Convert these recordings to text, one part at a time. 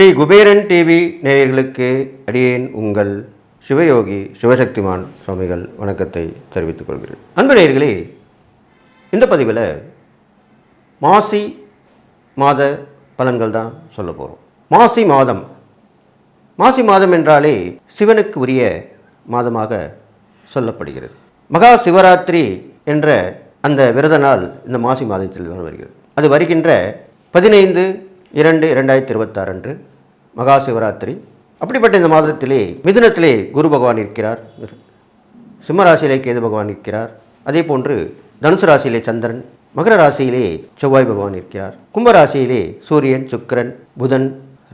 Sri Kuberan TV நேயர்களுக்கு அடியேன் உங்கள் சிவயோகி சிவசக்திமான் சுவாமிகள் வணக்கத்தை தெரிவித்துக் கொள்கிறேன். அன்பு நேயர்களே, இந்த பதிவில் மாசி மாத பலன்கள் தான் சொல்ல போகிறோம். மாசி மாதம் என்றாலே சிவனுக்கு உரிய மாதமாக சொல்லப்படுகிறது. மகா சிவராத்திரி என்ற அந்த விரத நாள் இந்த மாசி மாதத்தில் தான் வருகிறது. அது வருகின்ற 15/2/2026 அன்று மகா சிவராத்திரி. அப்படிப்பட்ட இந்த மாதத்திலே மிதுனத்திலே குரு பகவான் இருக்கிறார், சிம்ம ராசியிலே கேது பகவான் இருக்கிறார், அதே போன்று தனுசு ராசியிலே சந்திரன், மகர ராசியிலே செவ்வாய் பகவான் இருக்கிறார், கும்ப ராசியிலே சூரியன், சுக்கிரன், புதன்,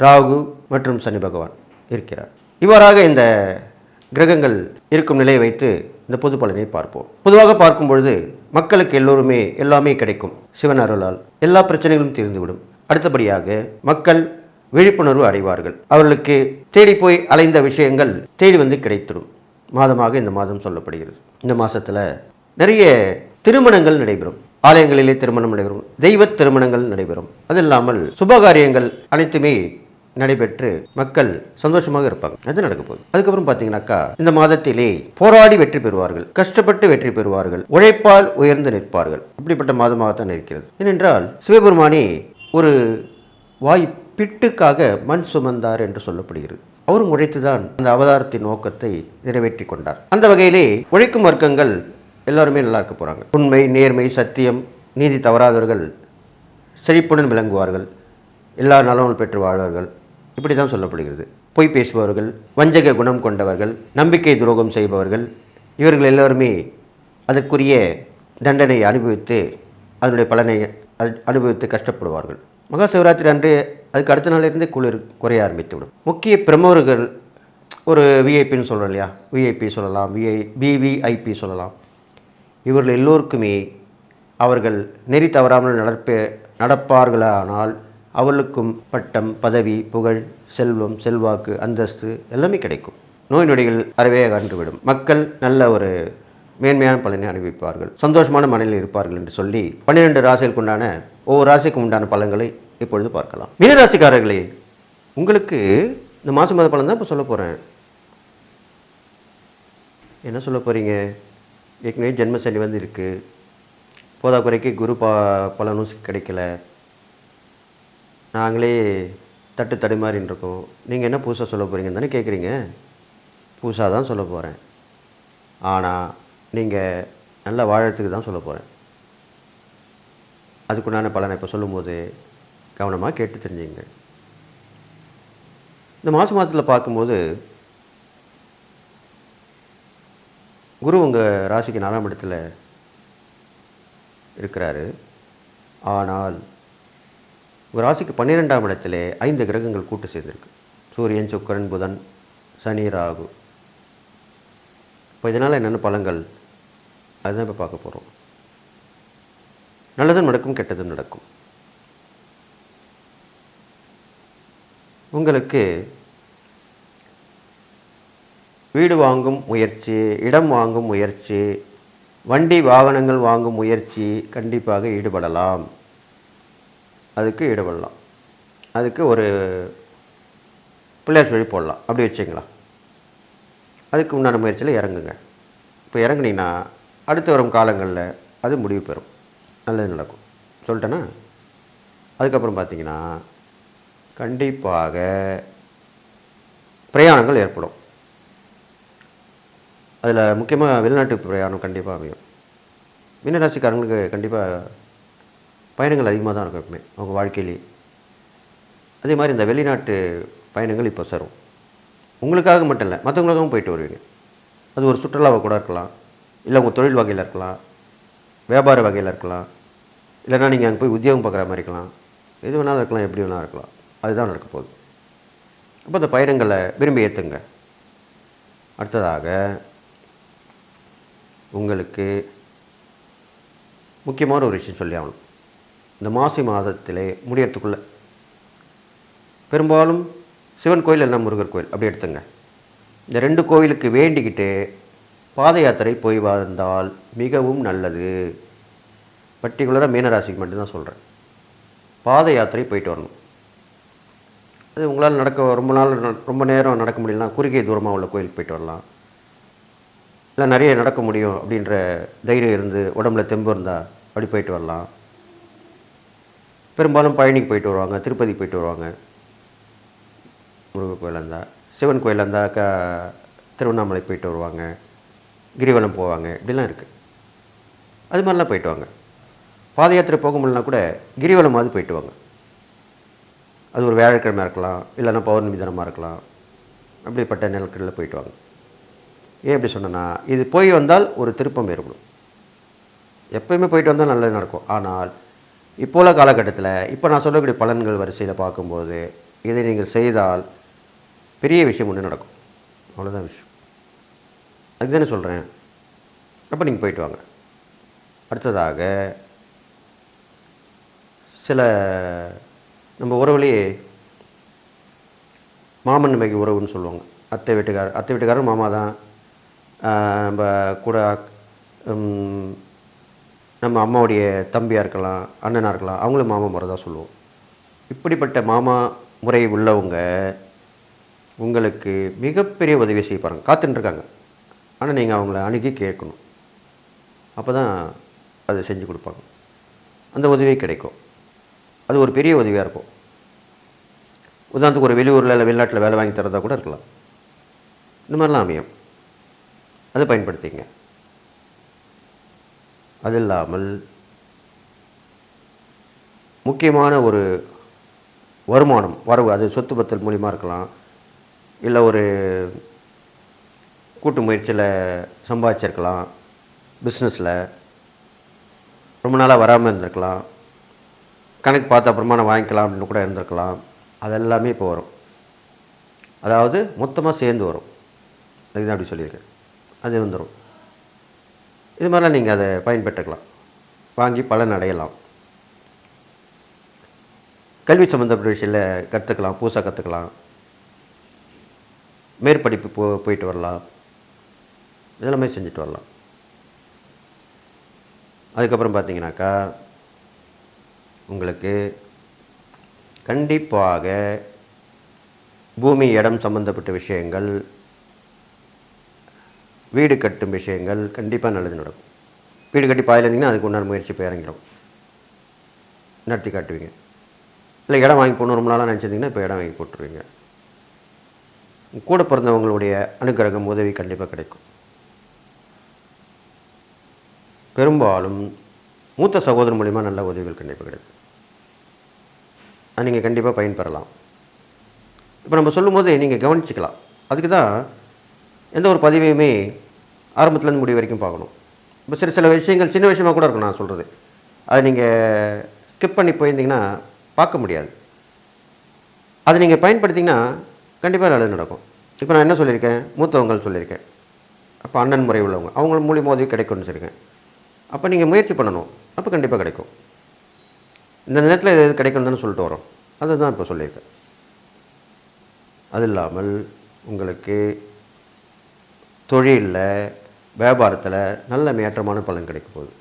ராகு மற்றும் சனி பகவான் இருக்கிறார். இவ்வாறாக இந்த கிரகங்கள் இருக்கும் நிலையை வைத்து இந்த பொது பலனை பார்ப்போம். பொதுவாக பார்க்கும் பொழுது மக்களுக்கு எல்லோருமே எல்லாமே கிடைக்கும். சிவன் அருளால் எல்லா பிரச்சனைகளும் தீர்ந்துவிடும். அடுத்தபடியாக மக்கள் விழிப்புணர்வு அடைவார்கள். அவர்களுக்கு தேடி போய் அலைந்த விஷயங்கள் தேடி வந்து கிடைத்திடும் மாதமாக இந்த மாதம் சொல்லப்படுகிறது. இந்த மாதத்தில் நிறைய திருமணங்கள் நடைபெறும். ஆலயங்களிலே திருமணம் நடைபெறும், தெய்வ திருமணங்கள் நடைபெறும். அது இல்லாமல் சுபகாரியங்கள் அனைத்துமே நடைபெற்று மக்கள் சந்தோஷமாக இருப்பாங்க. அது நடக்க போகுது. அதுக்கப்புறம் பார்த்தீங்கன்னாக்கா இந்த மாதத்திலே போராடி வெற்றி பெறுவார்கள், கஷ்டப்பட்டு வெற்றி பெறுவார்கள், உழைப்பால் உயர்ந்து நிற்பார்கள். அப்படிப்பட்ட மாதமாகத்தான் இருக்கிறது. ஏனென்றால் சிவபெருமானே ஒரு பிட்டுக்காக மண் சுமந்தார் என்று சொல்லப்படுகிறது. அவரும் உழைத்துதான் அந்த அவதாரத்தின் நோக்கத்தை நிறைவேற்றி கொண்டார். அந்த வகையிலே உழைக்கும் வர்க்கங்கள் எல்லாருமே நல்லா இருக்க போகிறாங்க. உண்மை, நேர்மை, சத்தியம், நீதி தவறாதவர்கள் செழிப்புடன் விளங்குவார்கள், எல்லா நலமும் பெற்று வாழ்வார்கள். இப்படி தான் சொல்லப்படுகிறது. பொய் பேசுபவர்கள், வஞ்சக குணம் கொண்டவர்கள், நம்பிக்கை துரோகம் செய்பவர்கள், இவர்கள் எல்லோருமே அதற்குரிய தண்டனை அனுபவித்து அதனுடைய பலனை அனுபவித்து கஷ்டப்படுவார்கள். மகா சிவராத்திரி அன்று அதுக்கு அடுத்த நாளிலிருந்தே குளிர் குறைய ஆரம்பித்துவிடும். முக்கிய பிரமுகர்கள், ஒரு விஐபின்னு சொல்கிறோம் இல்லையா, விஐபி சொல்லலாம், விவிஐபி சொல்லலாம். இவர்கள் எல்லோருக்குமே அவர்கள் நெறி தவறாமல் நடப்பார்களானால் அவர்களுக்கும் பட்டம், பதவி, புகழ், செல்வம், செல்வாக்கு, அந்தஸ்து எல்லாமே கிடைக்கும். நோய் நொடிகள் அறவே அகன்றுவிடும். மக்கள் நல்ல ஒரு மேன்மையான பலனை அனுபவிப்பார்கள், சந்தோஷமான மனநிலையில் இருப்பார்கள் என்று சொல்லி 12 ராசிகளுக்கு உண்டான ஒவ்வொரு ராசிக்கும் உண்டான பலன்களை இப்பொழுது பார்க்கலாம். மீனராசிக்காரர்களே, உங்களுக்கு இந்த மாசி மாத பலன் தான் இப்போ சொல்ல போகிறேன். என்ன சொல்ல போகிறீங்க? ஏற்கனவே ஜென்ம சனி வந்து இருக்குது, போதாக்குறைக்கு குரு பலனும் கிடைக்கல, நாங்களே தடுமாறின்னு இருக்கோம், நீங்கள் என்ன புதுசாக சொல்ல போகிறீங்கன்னு தானே கேட்குறீங்க. புதுசாக தான் சொல்ல போகிறேன், ஆனால் நீங்கள் நல்லா வாழறதுக்கு தான் சொல்ல போகிறேன். அதுக்குண்டான பலனை இப்போ சொல்லும்போது கவனமாக கேட்டு தெரிஞ்சுங்க. இந்த மாதத்தில் பார்க்கும்போது குரு உங்கள் ராசிக்கு 4ஆம் இடத்துல இருக்கிறாரு. ஆனால் உங்கள் ராசிக்கு 12ஆம் இடத்துல 5 கிரகங்கள் கூட்டு சேர்ந்துருக்கு. சூரியன், சுக்கிரன், புதன், சனி, ராகு. இப்போ இதனால் என்னென்ன பலன்கள் அதுதான் இப்போ பார்க்க போகிறோம். நல்லதும் நடக்கும், கெட்டதும் நடக்கும். உங்களுக்கு வீடு வாங்கும் முயற்சி, இடம் வாங்கும் முயற்சி, வண்டி வாகனங்கள் வாங்கும் முயற்சி கண்டிப்பாக ஈடுபடலாம். அதுக்கு ஒரு பிள்ளையார் சொல்லி போடலாம், அப்படி வச்சுங்களா. அதுக்கு உண்டான முயற்சியில் இறங்குங்க. இப்போ இறங்குனீங்கன்னா அடுத்து வரும் காலங்களில் அது முடிவு பெறும், நல்லது நடக்கும் சொல்லிட்டேன்னா. அதுக்கப்புறம் பார்த்தீங்கன்னா கண்டிப்பாக பிரயாணங்கள் ஏற்படும். அதில் முக்கியமாக வெளிநாட்டு பிரயாணம் கண்டிப்பாக அமையும். மீனராசிக்காரங்களுக்கு கண்டிப்பாக பயணங்கள் அதிகமாக தான் இருக்கும் எப்பவுமே அவங்க வாழ்க்கையிலே. அதே மாதிரி இந்த வெளிநாட்டு பயணங்கள் இப்போ சரும். உங்களுக்காக மட்டும் இல்லை, மற்றவங்களுக்காகவும் போயிட்டு வருவீங்க. அது ஒரு சுற்றுலாவை கூட இருக்கலாம், இல்லை உங்கள் தொழில் வகையில் இருக்கலாம், வியாபார வகையில் இருக்கலாம், இல்லைனா நீங்கள் அங்கே போய் உத்தியோகம் பார்க்குற மாதிரி இருக்கலாம், எது வேணாலும் இருக்கலாம், எப்படி வேணாலும் இருக்கலாம். அதுதான் நடக்க போகுது. அப்போ அந்த பயணங்களை விரும்பி ஏற்றுங்க. அடுத்ததாக உங்களுக்கு முக்கியமான ஒரு விஷயம் சொல்லி ஆகணும். இந்த மாசி மாதத்திலே முடியறதுக்குள்ளே பெரும்பாலும் சிவன் கோயில் இல்லைனா முருகர் கோயில் அப்படி எடுத்துங்க. இந்த 2 கோவிலுக்கு வேண்டிக்கிட்டு பாத யாத்திரை போய் வந்தால் மிகவும் நல்லது. பர்டிகுலராக மீனராசிக்கு மட்டும்தான் சொல்கிறேன். பாத யாத்திரை போயிட்டு வரணும். அது உங்களால் ரொம்ப நாள் ரொம்ப நேரம் நடக்க முடியலனா குறுகிய தூரமாக உள்ள கோயிலுக்கு போயிட்டு வரலாம். இல்லை நிறைய நடக்க முடியும் அப்படின்ற தைரியம் இருந்து உடம்புல தெம்பு இருந்தால் அப்படி போயிட்டு வரலாம். பெரும்பாலும் பழனிக்கு போயிட்டு வருவாங்க, திருப்பதி போயிட்டு வருவாங்க. முருகன் கோயிலாக இருந்தால், சிவன் கோயிலாக இருந்தால் திருவண்ணாமலை போயிட்டு வருவாங்க, கிரிவலம் போவாங்க, இப்படிலாம் இருக்குது. அது மாதிரிலாம் போயிட்டு வாங்க. பாத யாத்திரை போக முடியலனா கூட கிரிவலமாவது போயிட்டு வாங்க. அது ஒரு வியாழக்கிழமையாக இருக்கலாம், இல்லைன்னா பௌர்ணமி தினமாக இருக்கலாம். அப்படிப்பட்ட நிலக்கடலில் போயிட்டு வாங்க. ஏன் எப்படி சொன்னேன்னா, இது போய் வந்தால் ஒரு திருப்பம் ஏற்படும். எப்போயுமே போயிட்டு வந்தால் நல்லது நடக்கும். ஆனால் இப்போ உள்ள காலகட்டத்தில் இப்போ நான் சொல்லக்கூடிய பலன்கள் வரிசையில் பார்க்கும்போது இதை நீங்கள் செய்தால் பெரிய விஷயம் ஒன்று நடக்கும். அவ்வளோதான் விஷயம். அதுக்கு தானே சொல்கிறேன். அப்போ நீங்கள் போயிட்டு வாங்க. அடுத்ததாக சில நம்ம உறவுலேயே மாமன் மகி உறவுன்னு சொல்லுவாங்க. அத்தை வீட்டுக்காரர் மாமா தான். நம்ம கூட நம்ம அம்மாவுடைய தம்பியாக இருக்கலாம், அண்ணனாக இருக்கலாம், அவங்களும் மாமா முறை தான் சொல்லுவோம். இப்படிப்பட்ட மாமா முறை உள்ளவங்க உங்களுக்கு மிகப்பெரிய உதவி செய்ய பாருங்கள், காத்துட்டுருக்காங்க. ஆனால் நீங்கள் அவங்கள அணுகி கேட்கணும். அப்போ தான் அதை செஞ்சு கொடுப்பாங்க. அந்த உதவி கிடைக்கும். அது ஒரு பெரிய உதவியாக இருக்கும். உதாரணத்துக்கு ஒரு வெளியூரில் இல்லை வெளிநாட்டில் வேலை வாங்கி தரதாக கூட இருக்கலாம். இந்த மாதிரிலாம் அமையும். அதை பயன்படுத்திங்க. அது இல்லாமல் முக்கியமான ஒரு வருமானம் வரவு, அது சொத்து பத்தல் மூலிமா இருக்கலாம், இல்லை ஒரு கூட்டு முயற்சியில் சம்பாதிச்சிருக்கலாம், பிஸ்னஸில் ரொம்ப நாளாக வராமல் இருந்திருக்கலாம், கணக்கு பார்த்த அப்புறமா நான் வாங்கிக்கலாம் அப்படின்னு கூட இருந்திருக்கலாம். அதெல்லாமே இப்போ வரும். அதாவது மொத்தமாக சேர்ந்து வரும். அதுதான் அப்படி சொல்லியிருக்கேன். அது வந்துடும். இது மாதிரிலாம் நீங்கள் அதை பயன்பெற்றுக்கலாம், வாங்கி பலன் அடையலாம். கல்வி சம்மந்தப்பட்ட விஷயத்தில் கற்றுக்கலாம், புதுசாக கற்றுக்கலாம், மேற்படிப்பு போயிட்டு வரலாம், இதெல்லாமே செஞ்சுட்டு வரலாம். அதுக்கப்புறம் பார்த்தீங்கன்னாக்கா உங்களுக்கு கண்டிப்பாக பூமி இடம் சம்மந்தப்பட்ட விஷயங்கள், வீடு கட்டும் விஷயங்கள் கண்டிப்பாக நல்லது நடக்கும். வீடு கட்டி பாயில் இருந்தீங்கன்னா அதுக்கு உண்டான முயற்சி போய் இறங்கிடும், நடத்தி காட்டுவீங்க. இல்லை இடம் வாங்கி போகணும் ரொம்ப நாளாக நினச்சிருந்தீங்கன்னா இப்போ இடம் வாங்கி போட்டுருவீங்க. கூட பிறந்தவங்களுடைய அனுகிரகம் உதவி கண்டிப்பாக கிடைக்கும். பெரும்பாலும் மூத்த சகோதரன் மூலிமா நல்ல உதவிகள் கண்டிப்பாக கிடைக்கும். அது நீங்கள் கண்டிப்பாக பயன்பெறலாம். இப்போ நம்ம சொல்லும்போது நீங்கள் கவனிச்சிக்கலாம். அதுக்கு தான் எந்த ஒரு பதிவையுமே ஆரம்பத்துலேருந்து முடிவு வரைக்கும் பார்க்கணும். இப்போ சில விஷயங்கள் சின்ன விஷயமாக கூட இருக்கும் நான் சொல்கிறது. அதை நீங்கள் ஸ்கிப் பண்ணி போயிருந்தீங்கன்னா பார்க்க முடியாது. அதை நீங்கள் பயன்படுத்திங்கன்னா கண்டிப்பாக நல்லது நடக்கும். இப்போ நான் என்ன சொல்லியிருக்கேன், மூத்தவங்கள் சொல்லியிருக்கேன். அப்போ அண்ணன் முறை உள்ளவங்க அவங்க மூலியமாக உதவி கிடைக்கும்னு சொல்லியிருக்கேன். அப்போ நீங்கள் முயற்சி பண்ணணும், அப்போ கண்டிப்பாக கிடைக்கும். இந்த நேரத்தில் எது கிடைக்கணும்னு சொல்லிட்டு வரோம், அதுதான் இப்போ சொல்லியிருக்கேன். அது இல்லாமல் உங்களுக்கு தொழிலில் வியாபாரத்தில் நல்ல மேற்றமான பலன் கிடைக்க போகுது.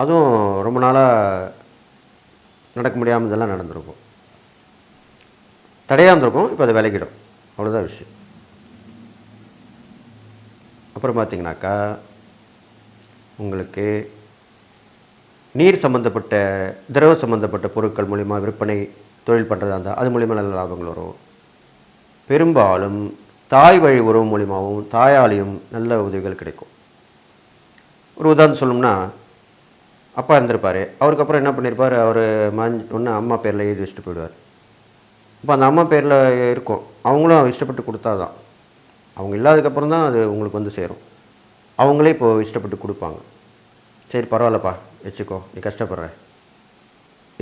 அதுவும் ரொம்ப நாளாக நடக்க முடியாமல் இதெல்லாம் நடந்திருக்கும், தடையாக இருந்திருக்கும். இப்போ அதை விலகிடும், அவ்வளோதான் விஷயம். அப்புறம் பார்த்திங்கனாக்கா உங்களுக்கு நீர் சம்மந்தப்பட்ட திரவ சம்மந்தப்பட்ட பொருட்கள் மூலிமா விற்பனை தொழில் பண்ணுறதா இருந்தால் அது மூலிமா நல்ல லாபங்கள் வரும். பெரும்பாலும் தாய் வழி உறவு மூலிமாவும் தாயாலையும் நல்ல உதவிகள் கிடைக்கும். ஒரு உதாரணம் சொல்லணும்னா, அப்பா இருந்திருப்பார், அவருக்கு அப்புறம் என்ன பண்ணியிருப்பார், அவர் ஒன்று அம்மா பேரில் எழுதி வச்சுட்டு போயிடுவார். இப்போ அந்த அம்மா பேரில் இருக்கும், அவங்களும் இஷ்டப்பட்டு கொடுத்தா தான், அவங்க இல்லாததுக்கப்புறம் தான் அது உங்களுக்கு வந்து சேரும். அவங்களே இப்போது இஷ்டப்பட்டு கொடுப்பாங்க. சரி பரவாயில்லப்பா வச்சுக்கோ, நீ கஷ்டப்படுற,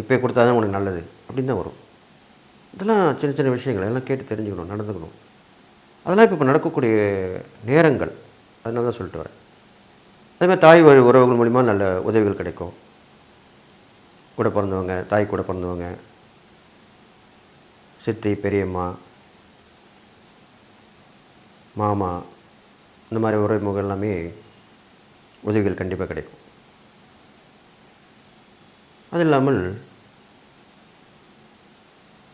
இப்போ கொடுத்தா தான் உனக்கு நல்லது அப்படின்னு தான் வரும். இதெல்லாம் சின்ன சின்ன விஷயங்கள் எல்லாம் கேட்டு தெரிஞ்சுக்கணும், நடந்துக்கணும். அதெல்லாம் இப்போ நடக்கக்கூடிய நேரங்கள், அதனால தான் சொல்லிட்டு வரேன். அதேமாதிரி தாய் வழி உறவுகள் மூலிமா நல்ல உதவிகள் கிடைக்கும். கூட பிறந்தவங்க, தாய் கூட பிறந்தவங்க, சித்தி, பெரியம்மா, மாமா, இந்த மாதிரி உறவுகள் எல்லாமே உதவிகள் கண்டிப்பாக கிடைக்கும். அது இல்லாமல்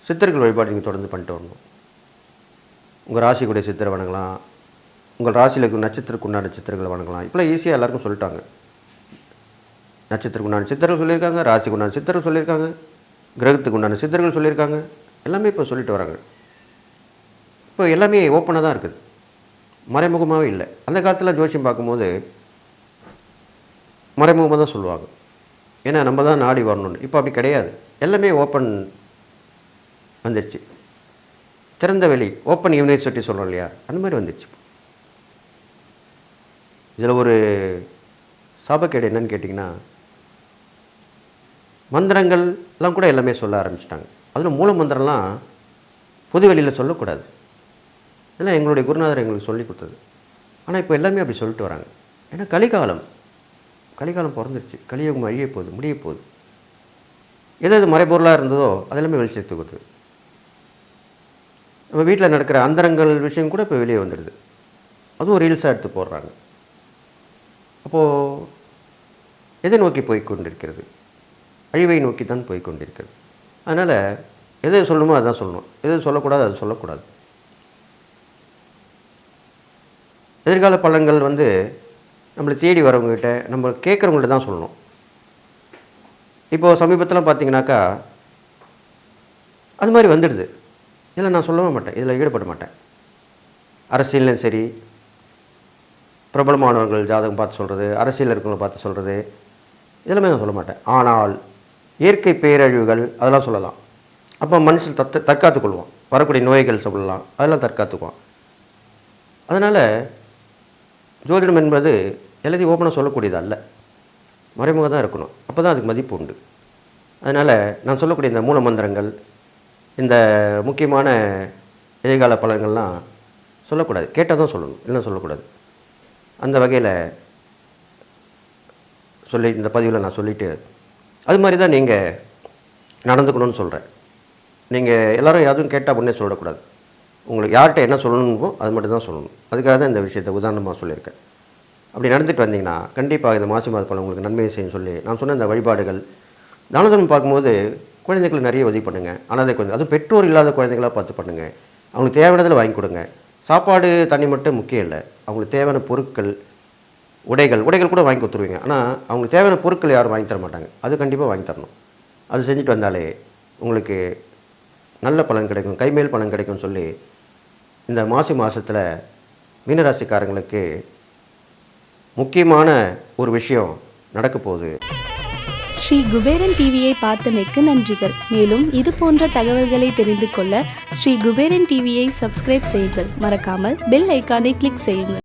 சித்தர்கள் வழிபாடு நீங்கள் தொடர்ந்து பண்ணிட்டு வரணும். உங்கள் ராசிக்குடைய சித்தரை வணங்கலாம், உங்கள் ராசியில் இருக்கும் நட்சத்திரக்கு உண்டான சித்தர்களை வணங்கலாம். இப்போலாம் ஈஸியாக எல்லாருக்கும் சொல்லிட்டாங்க. நட்சத்திரக்கு உண்டான சித்தர்கள் சொல்லியிருக்காங்க, ராசிக்கு உண்டான சித்தர்கள் சொல்லியிருக்காங்க, கிரகத்துக்கு உண்டான சித்தர்கள் சொல்லியிருக்காங்க. எல்லாமே இப்போ சொல்லிட்டு வராங்க. இப்போ எல்லாமே ஓப்பனாக தான் இருக்குது, மறைமுகமாகவே இல்லை. அந்த காலத்தில் ஜோசியம் பார்க்கும்போது மறைமுகமாக தான் சொல்லுவாங்க, ஏன்னா நம்ம தான் நாடி வரணும்னு. இப்போ அப்படி கிடையாது, எல்லாமே ஓப்பன் வந்துடுச்சு. திறந்த வெளி, ஓப்பன் யூனிவர்சிட்டி சொல்கிறோம் இல்லையா, அந்த மாதிரி வந்துடுச்சு. இதில் ஒரு சாபக்கேடு என்னன்னு கேட்டிங்கன்னா, மந்திரங்கள்லாம் கூட எல்லாமே சொல்ல ஆரம்பிச்சிட்டாங்க. அதில் மூல மந்திரம்லாம் பொது வெளியில் சொல்லக்கூடாது, இதெல்லாம் எங்களுடைய குருநாதர் எங்களுக்கு சொல்லி கொடுத்தது. ஆனால் இப்போ எல்லாமே அப்படி சொல்லிட்டு வராங்க. ஏன்னா கலிகாலம் பிறந்துருச்சு, கலியுகம் அழிய போகுது, முடிய போகுது. எது மறைபொருளாக இருந்ததோ அதெல்லாமே வெளி சேர்த்து கொடுத்து, நம்ம வீட்டில் நடக்கிற அந்தரங்கள் விஷயம் கூட இப்போ வெளியே வந்துடுது. அதுவும் ரீல்ஸாக எடுத்து போடுறாங்க. அப்போது எதை நோக்கி போய்கொண்டிருக்கிறது? அழிவை நோக்கி தான் போய்கொண்டிருக்கிறது. அதனால் எதை சொல்லணுமோ அதுதான் சொல்லணும், எது சொல்லக்கூடாது அது சொல்லக்கூடாது. எதிர்கால பலன்கள் நம்மளை தேடி வரவங்ககிட்ட, நம்ம கேட்குறவங்கள்ட்ட தான் சொல்லணும். இப்போது சமீபத்தில் பார்த்தீங்கன்னாக்கா அது மாதிரி வந்துடுது. இதில் நான் சொல்லவே மாட்டேன், இதில் ஈடுபட மாட்டேன். அரசியலும் சரி, பிரபலமானவர்கள் ஜாதகம் பார்த்து சொல்கிறது, அரசியல் இருக்கவங்களை பார்த்து சொல்கிறது, இதெல்லாமே நான் சொல்ல மாட்டேன். ஆனால் இயற்கை பேரழிவுகள் அதெல்லாம் சொல்லலாம். அப்போ மனுஷன் தற்காத்துக் கொள்வான். வரக்கூடிய நோய்கள் சொல்லலாம், அதெல்லாம் தற்காத்துக்குவான். அதனால் ஜோதிடம் என்பது எல்லாத்தையும் ஓப்பனாக சொல்லக்கூடியது அல்ல, மறைமுகம் தான் இருக்கணும். அப்போ தான் அதுக்கு மதிப்பு உண்டு. அதனால் நான் சொல்லக்கூடிய இந்த மூல மந்திரங்கள், இந்த முக்கியமான எதிர்கால பலன்கள்லாம் சொல்லக்கூடாது. கேட்டால் தான் சொல்லணும், இல்லைன்னா சொல்லக்கூடாது. அந்த வகையில் சொல்லி இந்த பதிவில் நான் சொல்லிவிட்டு, அது மாதிரி தான் நீங்கள் நடந்துக்கணும்னு சொல்கிறேன். நீங்கள் எல்லோரும் யாரும் கேட்டால் முன்னே சொல்லக்கூடாது. உங்களுக்கு யார்கிட்ட என்ன சொல்லணுமோ அது மட்டும் தான் சொல்லணும். அதுக்காக தான் இந்த விஷயத்தை உதாரணமாக சொல்லியிருக்கேன். அப்படி நடந்துட்டு வந்தீங்கன்னா கண்டிப்பாக இந்த மாசி மாத பலன் உங்களுக்கு நன்மையை செய்யும் சொல்லி நான் சொன்ன இந்த வழிபாடுகள், தானதர்மம் பார்க்கும்போது குழந்தைகளுக்கு நிறைய உதவி பண்ணுங்கள். அனாதை குழந்தை, அதுவும் பெற்றோர் இல்லாத குழந்தைகளாக பார்த்து பண்ணுங்கள். அவங்களுக்கு தேவையானதில் வாங்கி கொடுங்க. சாப்பாடு தண்ணி மட்டும் முக்கியம் இல்லை, அவங்களுக்கு தேவையான பொருட்கள், உடைகள் கூட வாங்கி கொடுத்துருவீங்க. ஆனால் அவங்களுக்கு தேவையான பொருட்கள் யாரும் வாங்கி தர மாட்டாங்க. அது கண்டிப்பாக வாங்கி தரணும். அது செஞ்சுட்டு வந்தாலே உங்களுக்கு நல்ல பலன் கிடைக்கும், கைமேல் பலன் கிடைக்கும்னு சொல்லி இந்த மாசி மாதத்தில் மீனராசிக்காரங்களுக்கு முக்கியமான ஒரு விஷயம் நடக்க போகுது. ஸ்ரீ குபேரன் டிவியை பார்த்தமைக்கு நன்றிகள். மேலும் இது போன்ற தகவல்களை தெரிந்து கொள்ள ஸ்ரீ குபேரன் டிவியை சப்ஸ்கிரைப் செய்யுங்கள். மறக்காமல் பெல் ஐக்கானை கிளிக் செய்யுங்கள்.